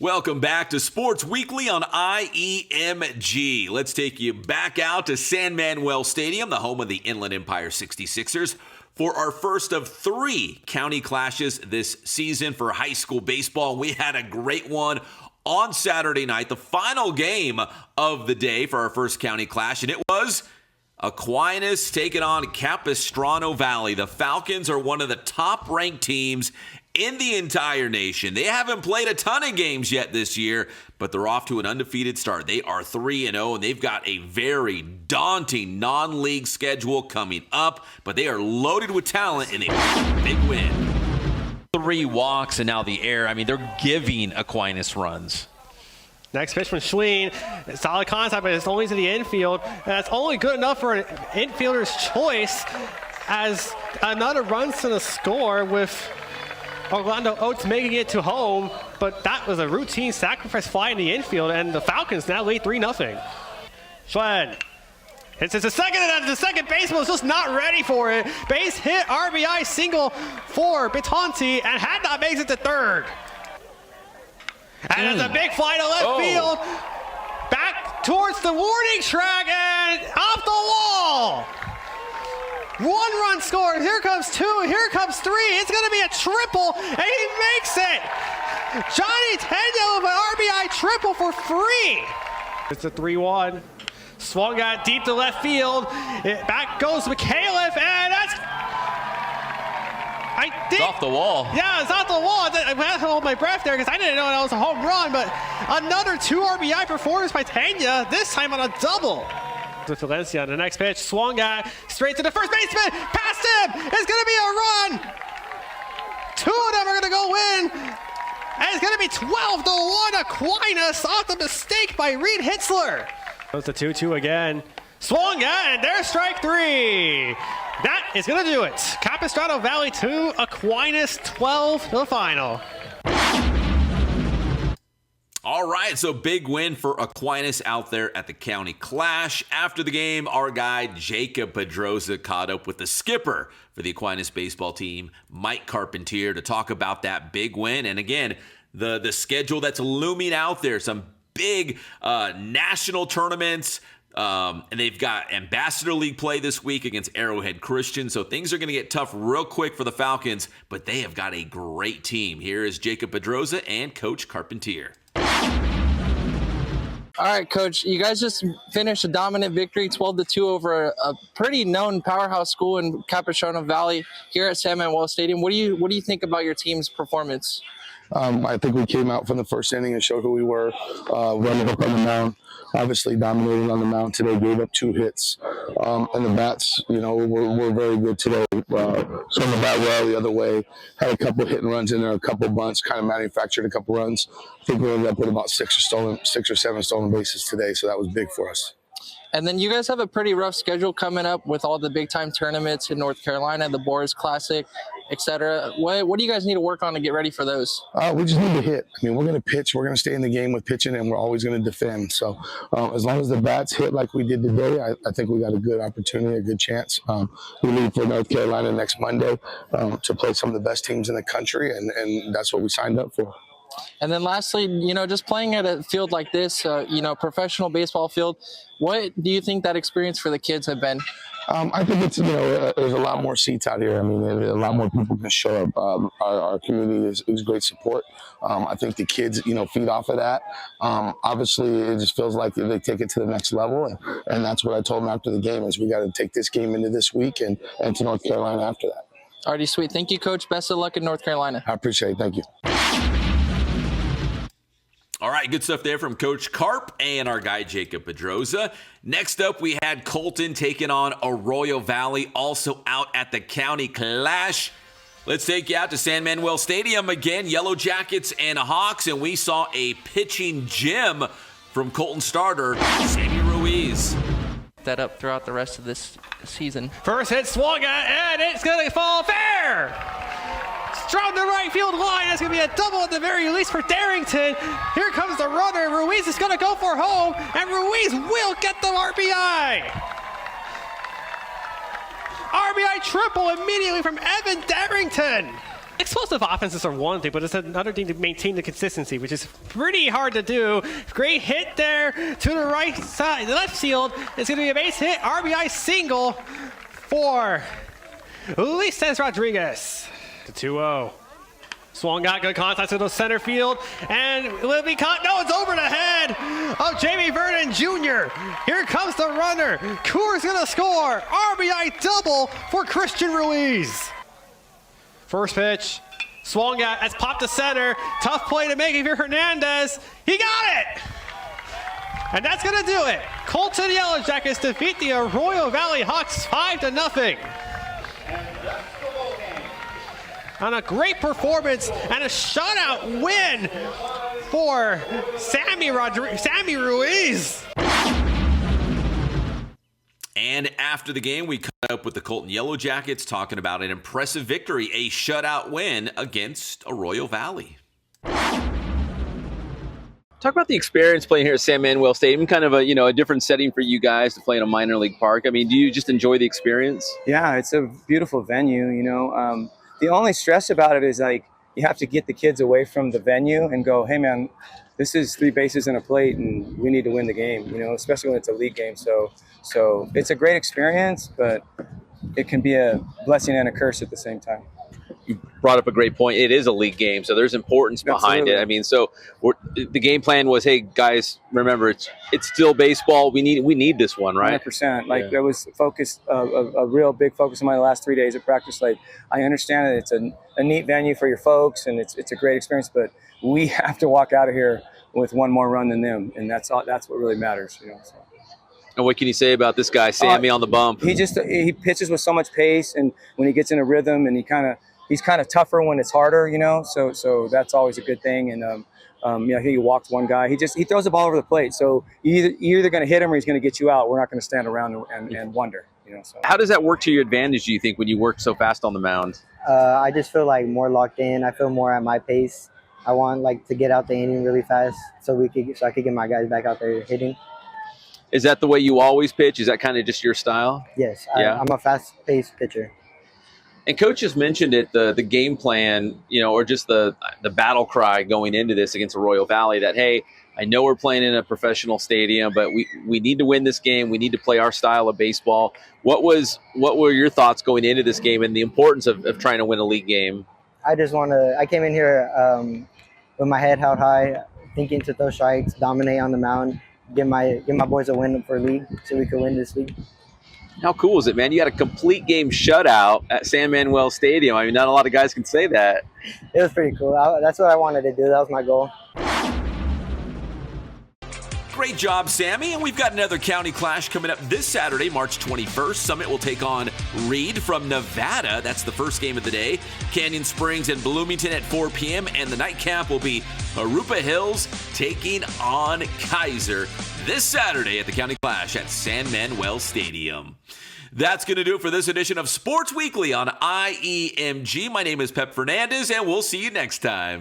Welcome back to Sports Weekly on IEMG. Let's take you back out to San Manuel Stadium, the home of the Inland Empire 66ers, for our first of 3 county clashes this season for high school baseball. We had a great one on Saturday night, the final game of the day for our first county clash, and it was Aquinas taking on Capistrano Valley. The Falcons are one of the top-ranked teams in the entire nation. They haven't played a ton of games yet this year, but they're off to an undefeated start. They are 3-0, and they've got a very daunting non-league schedule coming up, but they are loaded with talent, and a big win. 3 walks and now the air. I mean, they're giving Aquinas runs. Next pitch from Schween. Solid contact, but it's only to the infield. And that's only good enough for an infielder's choice as another runs to the score with Orlando Oates making it to home. But that was a routine sacrifice fly in the infield, and the Falcons now lead 3-0. Schwinn. It's a second, and the second baseman was just not ready for it. Base hit, RBI single for Bitonti, and had not made it to third. And it's a big fly to left field. Back towards the warning track and off the wall. 1 run scored. Here comes 2. Here comes 3. It's going to be a triple, and he makes it. Johnny Tendo with an RBI triple for free. It's a 3-1. Swung at deep to left field. Back goes McAuliffe, and that's... It's off the wall. Yeah, it's off the wall. I had to hold my breath there because I didn't know that was a home run, but another 2 RBI performance by Tanya, this time on a double. With Valencia on the next pitch, swung at straight to the first baseman, past him. It's going to be a run. 2 of them are going to go in, and it's going to be 12-1 Aquinas off the mistake by Reed Hitzler. Goes to 2-2 again. Swung at, and there's strike 3. That is going to do it. Capistrano Valley 2, Aquinas 12 to the final. All right, so big win for Aquinas out there at the county clash. After the game, our guy Jacob Pedroza caught up with the skipper for the Aquinas baseball team, Mike Carpentier, to talk about that big win. And again, the schedule that's looming out there, some big national tournaments. And they've got Ambassador League play this week against Arrowhead Christian. So things are going to get tough real quick for the Falcons, but they have got a great team. Here is Jacob Pedroza and Coach Carpentier. All right, Coach, you guys just finished a dominant victory, 12-2 over a pretty known powerhouse school in Capistrano Valley here at San Manuel Stadium. What do you think about your team's performance? I think we came out from the first inning and showed who we were, running up on the mound, obviously dominating on the mound today, gave up 2 hits. And the bats, were very good today. Swung the bat well the other way, had a couple hit and runs in there, a couple bunts, kind of manufactured a couple runs. I think we ended up with about 6 or 7 stolen bases today, so that was big for us. And then you guys have a pretty rough schedule coming up with all the big-time tournaments in North Carolina, the Boris Classic, etc. What do you guys need to work on to get ready for those? We just need to hit. I mean, we're going to pitch. We're going to stay in the game with pitching, and we're always going to defend. So as long as the bats hit like we did today, I think we got a good opportunity, a good chance. We leave for North Carolina next Monday to play some of the best teams in the country, and that's what we signed up for. And then lastly, just playing at a field like this, professional baseball field, what do you think that experience for the kids have been? I think it's, there's a lot more seats out here. I mean, a lot more people can show up. Our community is great support. I think the kids, feed off of that. Obviously, it just feels like they take it to the next level. And that's what I told them after the game is we got to take this game into this week and to North Carolina after that. Alrighty, sweet. Thank you, Coach. Best of luck in North Carolina. I appreciate it. Thank you. All right, good stuff there from Coach Carp and our guy Jacob Pedroza. Next up, we had Colton taking on Arroyo Valley, also out at the county clash. Let's take you out to San Manuel Stadium again, Yellow Jackets and Hawks, and we saw a pitching gem from Colton starter, Sammy Ruiz. That up throughout the rest of this season. First hit swung at, and it's going to fall fair. Strong to right field line. That's going to be a double at the very least for Darrington. Here comes the runner. Ruiz is going to go for home, and Ruiz will get the RBI. RBI triple immediately from Evan Darrington. Explosive offenses are one thing, but it's another thing to maintain the consistency, which is pretty hard to do. Great hit there to the right side, the left field. It's going to be a base hit, RBI single for Ulises Rodriguez. The 2-0. Swung got good contact to the center field, and will it be caught? No, it's over the head of Jamie Vernon Jr. Here comes the runner. Coors gonna score. RBI double for Christian Ruiz. First pitch, swung at, that's popped to center. Tough play to make here, Hernandez. He got it! And that's gonna do it. Colton Yellow Jackets defeat the Arroyo Valley Hawks 5-0. On a great performance and a shutout win for Sammy Ruiz. And after the game, we cut up with the Colton Yellow Jackets talking about an impressive victory, a shutout win against Arroyo Valley. Talk about the experience playing here at San Manuel Stadium, kind of a different setting for you guys to play in a minor league park. I mean, do you just enjoy the experience? Yeah, it's a beautiful venue, The only stress about it is like you have to get the kids away from the venue and go, hey man, this is 3 bases and a plate and we need to win the game, especially when it's a league game. So it's a great experience, but it can be a blessing and a curse at the same time. You brought up a great point. It is a league game, so there's importance behind Absolutely. it. I mean, so the game plan was, hey guys, remember it's still baseball. We need this one, right? 100%. Like there was focus, a real big focus on my last 3 days of practice. Like I understand that it's a neat venue for your folks and it's a great experience, but we have to walk out of here with one more run than them, and that's what really matters, So. And what can you say about this guy, Sammy, on the bump? He pitches with so much pace, and when he gets in a rhythm, and he's kind of tougher when it's harder, So that's always a good thing. And he walked one guy. He throws the ball over the plate. So you're either going to hit him or he's going to get you out. We're not going to stand around and wonder, So How does that work to your advantage, do you think, when you work so fast on the mound? I just feel like more locked in. I feel more at my pace. I want to get out the inning really fast so I could get my guys back out there hitting. Is that the way you always pitch? Is that kind of just your style? Yes, Yeah. I'm a fast-paced pitcher. And Coach just mentioned it, the game plan, or just the battle cry going into this against Arroyo Valley that, hey, I know we're playing in a professional stadium, but we need to win this game. We need to play our style of baseball. What were your thoughts going into this game and the importance of trying to win a league game? I came in here with my head held high, thinking to throw strikes, dominate on the mound, give my boys a win for league so we could win this league. How cool is it, man? You got a complete game shutout at San Manuel Stadium. I mean, not a lot of guys can say that. It was pretty cool. That's what I wanted to do. That was my goal. Great job, Sammy. And we've got another county clash coming up this Saturday, March 21st. Summit will take on Reed from Nevada. That's the first game of the day. Canyon Springs and Bloomington at 4 p.m. And the nightcap will be Arupa Hills taking on Kaiser this Saturday at the county clash at San Manuel Stadium. That's going to do it for this edition of Sports Weekly on IEMG. My name is Pep Fernandez, and we'll see you next time.